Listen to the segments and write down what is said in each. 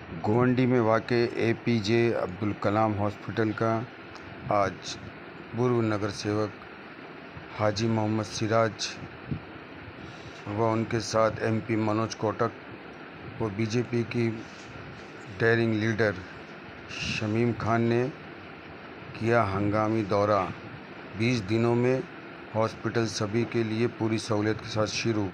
गोवंडी में वाक़े APJ Abdul Kalam hospital का आज पूर्व नगर सेवक हाजी मोहम्मद सिराज व उनके साथ एमपी मनोज कोटक व बीजेपी की डेयरिंग लीडर शमीम खान ने किया हंगामी दौरा। 20 दिनों में हॉस्पिटल सभी के लिए पूरी सहूलियत के साथ शुरू।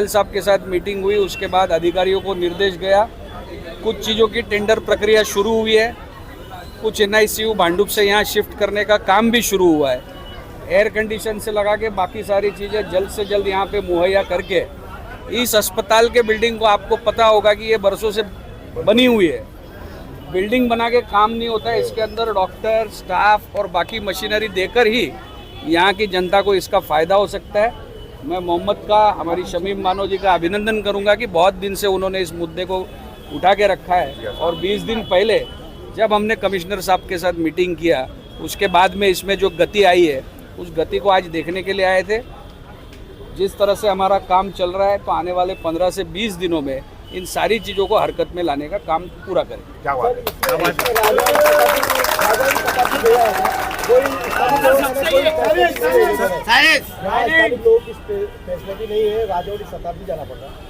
साहब के साथ मीटिंग हुई, उसके बाद अधिकारियों को निर्देश गया। कुछ चीज़ों की टेंडर प्रक्रिया शुरू हुई है, कुछ एनआईसीयू भांडुप से यहाँ शिफ्ट करने का काम भी शुरू हुआ है। एयर कंडीशन से लगा के बाकी सारी चीज़ें जल्द से जल्द यहाँ पे मुहैया करके इस अस्पताल के बिल्डिंग को, आपको पता होगा कि ये बरसों से बनी हुई है, बिल्डिंग बना के काम नहीं होता है। इसके अंदर डॉक्टर, स्टाफ और बाकी मशीनरी देकर ही यहाँ की जनता को इसका फ़ायदा हो सकता है। मैं मोहम्मद का, हमारी शमीम मानो जी का अभिनंदन करूंगा कि बहुत दिन से उन्होंने इस मुद्दे को उठा के रखा है और 20 दिन पहले जब हमने कमिश्नर साहब के साथ मीटिंग किया, उसके बाद में इसमें जो गति आई है उस गति को आज देखने के लिए आए थे। जिस तरह से हमारा काम चल रहा है तो आने वाले 15 से 20 दिनों में इन सारी चीज़ों को हरकत में लाने का काम पूरा करें।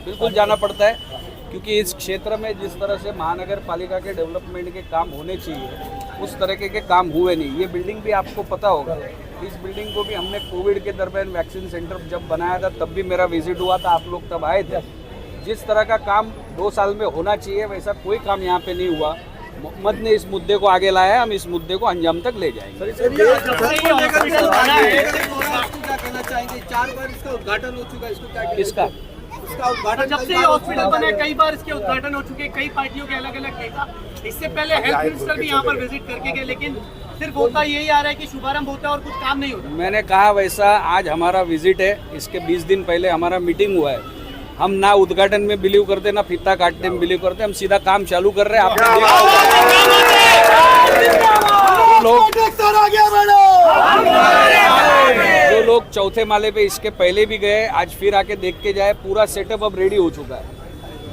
बिल्कुल जाना पड़ता है, क्योंकि इस क्षेत्र में जिस तरह से महानगर पालिका के डेवलपमेंट के काम होने चाहिए उस तरीके के काम हुए नहीं। ये बिल्डिंग भी आपको पता होगा, इस बिल्डिंग को भी हमने कोविड के दरमियान वैक्सीन सेंटर जब बनाया था तब भी मेरा विजिट हुआ था, आप लोग तब आए थे। जिस तरह का काम 2 साल में होना चाहिए वैसा कोई काम यहाँ पे नहीं हुआ। मोहम्मद ने इस मुद्दे को आगे लाया है, हम इस मुद्दे को अंजाम तक ले जाएंगे। क्या कहना चाहेंगे? 4 बार इसका उद्घाटन हो चुका है, इसको क्या इसका उद्घाटन जब से ये हॉस्पिटल बने कई बार इसके उद्घाटन हो चुके, कई पार्टियों के अलग अलग नेता, इससे पहले हेल्थ मिनिस्टर भी यहाँ पर विजिट करके गए, लेकिन सिर्फ होता यही आ रहा है कि शुभारंभ होता है और कुछ काम नहीं होता। मैंने कहा वैसा आज हमारा विजिट है, इसके 20 दिन पहले हमारा मीटिंग हुआ है। हम ना उद्घाटन में बिलीव करते ना फीता काटने में बिलीव करते, हम सीधा काम चालू कर रहे हैं। आपने जो लोग चौथे माले पे इसके पहले भी गए, आज फिर आके देख के जाए, पूरा सेटअप अब रेडी हो चुका है।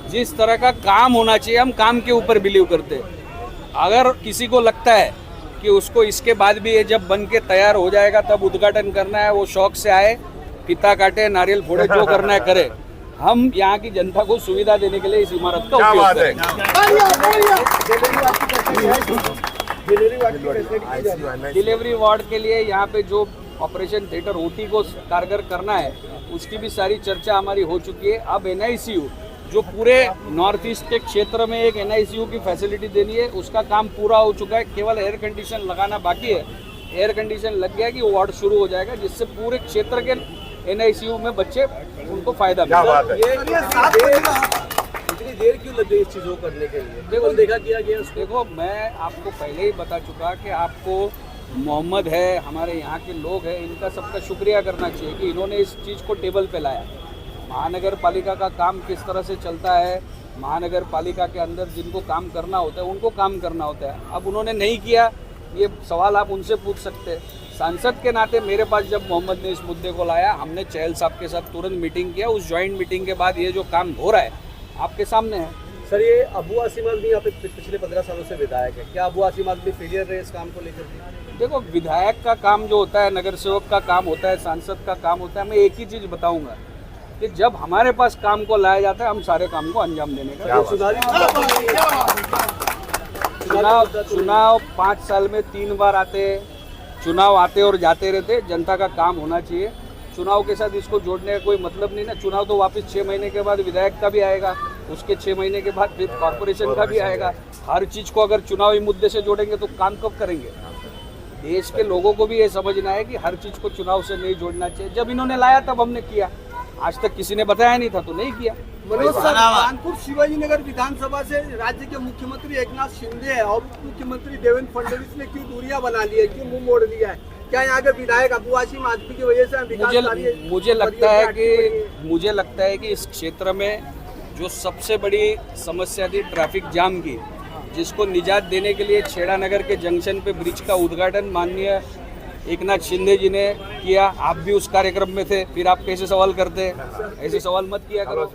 जिस तरह का काम होना चाहिए हम काम के ऊपर बिलीव करते हैं। अगर किसी को लगता है कि उसको इसके बाद भी ये जब बन के तैयार हो जाएगा तब उद्घाटन करना है, वो शौक से आए, फीता काटे, नारियल फोड़े, जो करना है करे। हम यहाँ की जनता को सुविधा देने के लिए इस इमारत का उपयोग करेंगे। डिलीवरी वार्ड के लिए यहाँ पे जो ऑपरेशन थिएटर ओटी को कारगर करना है उसकी भी सारी चर्चा हमारी हो चुकी है। अब एनआईसीयू जो पूरे नॉर्थ ईस्ट के क्षेत्र में एक एनआईसीयू की फैसिलिटी देनी है, उसका काम पूरा हो चुका है। केवल एयर कंडीशन लगाना बाकी है। एयर कंडीशन लग गया कि वार्ड शुरू हो जाएगा, जिससे पूरे क्षेत्र के एनआईसीयू में बच्चे उनको फायदा मिलेगा। इतनी देर क्यों लग गई इस चीज़ को करने के लिए? देखो देखा किया गया। देखो, मैं आपको पहले ही बता चुका कि आपको मोहम्मद है, हमारे यहाँ के लोग हैं, इनका सबका शुक्रिया करना चाहिए कि इन्होंने इस चीज़ को टेबल पे लाया। महानगर पालिका का काम किस तरह से चलता है, महानगर पालिका के अंदर जिनको काम करना होता है उनको काम करना होता है। अब उन्होंने नहीं किया, ये सवाल आप उनसे पूछ सकते हैं। सांसद के नाते मेरे पास जब मोहम्मद ने इस मुद्दे को लाया, हमने चहल साहब के साथ तुरंत मीटिंग किया। उस जॉइंट मीटिंग के बाद ये जो काम हो रहा है आपके सामने है। सर, ये अबू आसिम आजमी यहाँ पे पिछले 15 सालों से विधायक है, क्या अबू आसिम आजमी फेलियर रहे इस काम को लेकर? देखो, विधायक का काम जो होता है, नगर सेवक का काम होता है, सांसद का काम होता है। मैं एक ही चीज़ बताऊंगा कि जब हमारे पास काम को लाया जाता है हम सारे काम को अंजाम देने का। चुनाव 5 साल में 3 बार आते, चुनाव आते और जाते रहते। जनता का काम होना चाहिए। चुनाव के साथ इसको जोड़ने का कोई मतलब नहीं ना। चुनाव तो वापस 6 महीने के बाद विधायक का भी आएगा, उसके 6 महीने के बाद फिर कॉर्पोरेशन का भी आएगा। हर चीज़ को अगर चुनावी मुद्दे से जोड़ेंगे तो काम कब करेंगे? देश के लोगों को भी ये समझना है कि हर चीज़ को चुनाव से नहीं जोड़ना चाहिए। जब इन्होंने लाया तब हमने किया, आज तक किसी ने बताया नहीं था तो नहीं किया। मनोज सर, कानपुर शिवाजी नगर विधानसभा से राज्य के मुख्यमंत्री एकनाथ शिंदे है और मुख्यमंत्री देवेंद्र फडणवीस ने क्यों दूरियां बना ली है, क्यों मुंह मोड़ लिया है? क्या यहाँ के विधायक अबू आसिम आजमी की वजह से मुझे लगता है कि इस क्षेत्र में जो सबसे बड़ी समस्या थी ट्रैफिक जाम की, जिसको निजात देने के लिए छेड़ा नगर के जंक्शन पे ब्रिज का उद्घाटन माननीय एकनाथ शिंदे जी ने किया। आप भी उस कार्यक्रम में थे, फिर आप कैसे सवाल करते हैं? ऐसे सवाल मत किया करो।